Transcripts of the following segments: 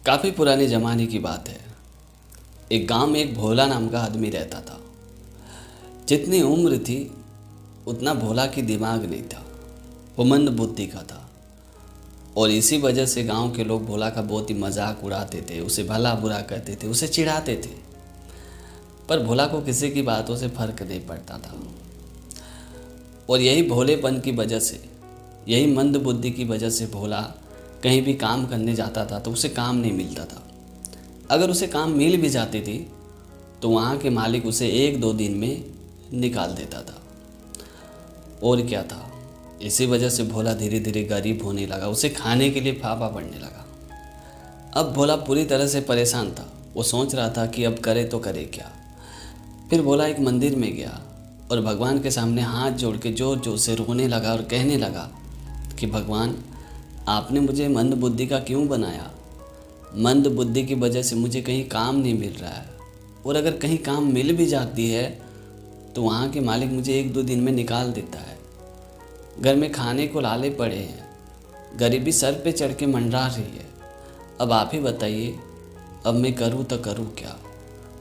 काफ़ी पुराने ज़माने की बात है। एक गांव में एक भोला नाम का आदमी रहता था। जितनी उम्र थी उतना भोला की दिमाग नहीं था। वो मंद बुद्धि का था और इसी वजह से गांव के लोग भोला का बहुत ही मजाक उड़ाते थे, उसे भला बुरा कहते थे, उसे चिढ़ाते थे। पर भोला को किसी की बातों से फर्क नहीं पड़ता था। और यही भोलेपन की वजह से, यही मंद बुद्धि की वजह से भोला कहीं भी काम करने जाता था तो उसे काम नहीं मिलता था। अगर उसे काम मिल भी जाती थी तो वहाँ के मालिक उसे 1-2 दिन में निकाल देता था। और क्या था, इसी वजह से भोला धीरे धीरे गरीब होने लगा। उसे खाने के लिए फाफा पड़ने लगा। अब भोला पूरी तरह से परेशान था। वो सोच रहा था कि अब करे तो करे क्या। फिर भोला एक मंदिर में गया और भगवान के सामने हाथ जोड़ के जोर जोर से रोने लगा और कहने लगा कि भगवान, आपने मुझे मंद बुद्धि का क्यों बनाया। मंद बुद्धि की वजह से मुझे कहीं काम नहीं मिल रहा है, और अगर कहीं काम मिल भी जाती है तो वहाँ के मालिक मुझे 1-2 दिन में निकाल देता है। घर में खाने को लाले पड़े हैं, गरीबी सर पे चढ़ के मंडरा रही है। अब आप ही बताइए, अब मैं करूँ तो करूँ क्या।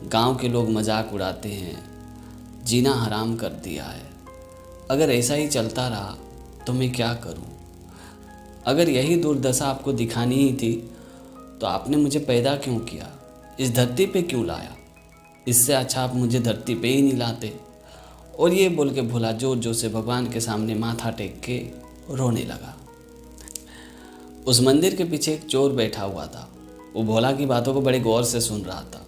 गांव के लोग मजाक उड़ाते हैं, जीना हराम कर दिया है। अगर ऐसा ही चलता रहा तो मैं क्या करूँ। अगर यही दुर्दशा आपको दिखानी ही थी तो आपने मुझे पैदा क्यों किया, इस धरती पे क्यों लाया। इससे अच्छा आप मुझे धरती पे ही नहीं लाते। और ये बोल के भोला जोर जोर से भगवान के सामने माथा टेक के रोने लगा। उस मंदिर के पीछे एक चोर बैठा हुआ था। वो भोला की बातों को बड़े गौर से सुन रहा था।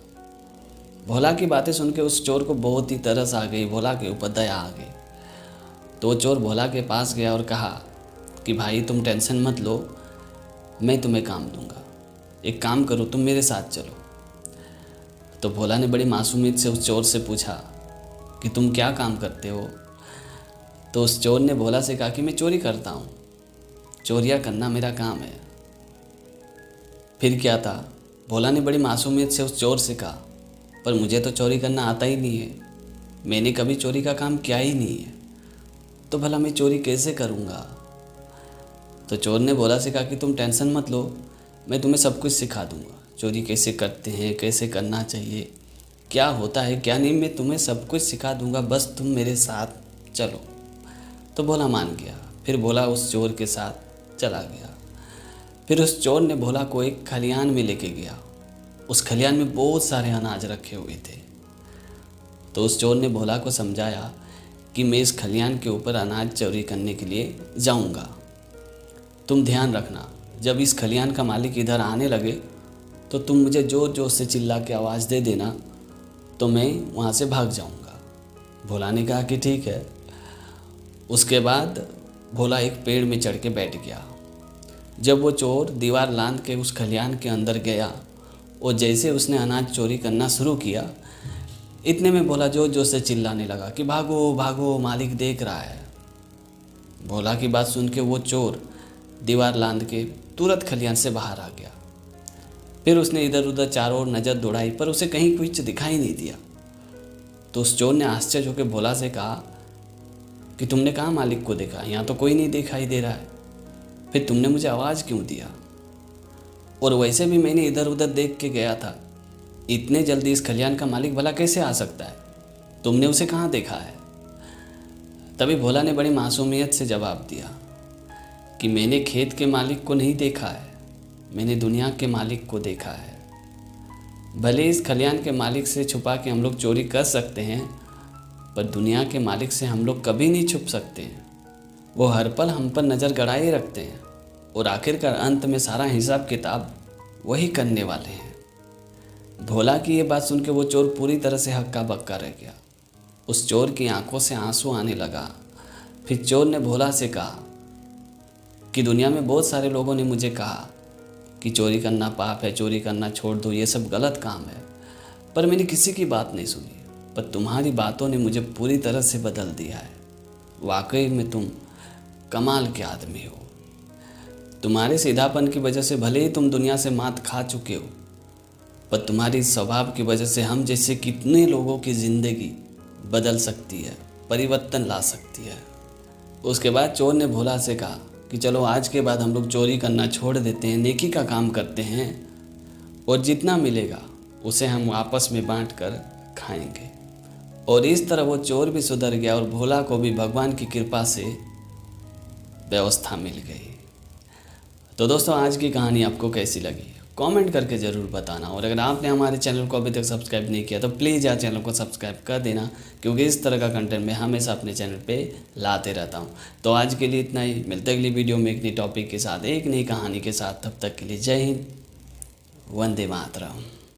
भोला की बातें सुन के उस चोर को बहुत ही तरस आ गई, भोला के ऊपर दया आ गई। तो वो चोर भोला के पास गया और कहा कि भाई तुम टेंशन मत लो, मैं तुम्हें काम दूंगा। एक काम करो, तुम मेरे साथ चलो। तो भोला ने बड़ी मासूमियत से उस चोर से पूछा कि तुम क्या काम करते हो। तो उस चोर ने भोला से कहा कि मैं चोरी करता हूँ, चोरियाँ करना मेरा काम है। फिर क्या था, भोला ने बड़ी मासूमियत से उस चोर से कहा, पर मुझे तो चोरी करना आता ही नहीं है, मैंने कभी चोरी का काम किया ही नहीं है, तो भला मैं चोरी कैसे करूँगा। तो चोर ने भोला से कहा कि तुम टेंशन मत लो, मैं तुम्हें सब कुछ सिखा दूँगा। चोरी कैसे करते हैं, कैसे करना चाहिए, क्या होता है क्या नहीं, मैं तुम्हें सब कुछ सिखा दूँगा, बस तुम मेरे साथ चलो। तो भोला मान गया। फिर भोला उस चोर के साथ चला गया। फिर उस चोर ने भोला को एक खलियान में लेके गया। उस खलियान में बहुत सारे अनाज रखे हुए थे। तो उस चोर ने भोला को समझाया कि मैं इस खलियान के ऊपर अनाज चोरी करने के लिए जाऊंगा। तुम ध्यान रखना, जब इस खलियान का मालिक इधर आने लगे तो तुम मुझे जोर जोर से चिल्ला के आवाज़ दे देना, तो मैं वहाँ से भाग जाऊंगा। भोला ने कहा कि ठीक है। उसके बाद भोला एक पेड़ में चढ़ के बैठ गया। जब वो चोर दीवार लांद के उस खलियान के अंदर गया और जैसे उसने अनाज चोरी करना शुरू किया, इतने में भोला जोर जोर से चिल्लाने लगा कि भागो भागो, मालिक देख रहा है। भोला की बात सुन के वो चोर दीवार लांद के तुरंत खलियान से बाहर आ गया। फिर उसने इधर उधर चारों ओर नज़र दौड़ाई, पर उसे कहीं कुछ दिखाई नहीं दिया। तो उस चोर ने आश्चर्य होकर भोला से कहा कि तुमने कहा मालिक को देखा, यहाँ तो कोई नहीं दिखाई दे रहा है, फिर तुमने मुझे आवाज़ क्यों दिया। और वैसे भी मैंने इधर उधर देख के गया था, इतने जल्दी इस खलियान का मालिक भला कैसे आ सकता है, तुमने उसे कहाँ देखा है। तभी भोला ने बड़ी मासूमियत से जवाब दिया कि मैंने खेत के मालिक को नहीं देखा है, मैंने दुनिया के मालिक को देखा है। भले इस खलियान के मालिक से छुपा के हम लोग चोरी कर सकते हैं, पर दुनिया के मालिक से हम लोग कभी नहीं छुप सकते हैं। वो हर पल हम पर नज़र गड़ाए रखते हैं और आखिरकार अंत में सारा हिसाब किताब वही करने वाले हैं। भोला की ये बात सुन के वो चोर पूरी तरह से हक्का बक्का रह गया। उस चोर की आंखों से आंसू आने लगा। फिर चोर ने भोला से कहा कि दुनिया में बहुत सारे लोगों ने मुझे कहा कि चोरी करना पाप है, चोरी करना छोड़ दो, ये सब गलत काम है, पर मैंने किसी की बात नहीं सुनी। पर तुम्हारी बातों ने मुझे पूरी तरह से बदल दिया है। वाकई में तुम कमाल के आदमी हो। तुम्हारे सीधापन की वजह से भले ही तुम दुनिया से मात खा चुके हो, पर तुम्हारी स्वभाव की वजह से हम जैसे कितने लोगों की ज़िंदगी बदल सकती है, परिवर्तन ला सकती है। उसके बाद चोर ने भोला से कहा कि चलो आज के बाद हम लोग चोरी करना छोड़ देते हैं, नेकी का काम करते हैं। और जितना मिलेगा उसे हम आपस में बांट कर खाएंगे। और इस तरह वो चोर भी सुधर गया और भोला को भी भगवान की कृपा से व्यवस्था मिल गई। तो दोस्तों, आज की कहानी आपको कैसी लगी कमेंट करके ज़रूर बताना। और अगर आपने हमारे चैनल को अभी तक सब्सक्राइब नहीं किया तो प्लीज़ यार चैनल को सब्सक्राइब कर देना, क्योंकि इस तरह का कंटेंट मैं हमेशा अपने चैनल पे लाते रहता हूँ। तो आज के लिए इतना ही, मिलते अगली वीडियो में एक नई टॉपिक के साथ, एक नई कहानी के साथ। तब तक के लिए जय हिंद, वंदे मातरम।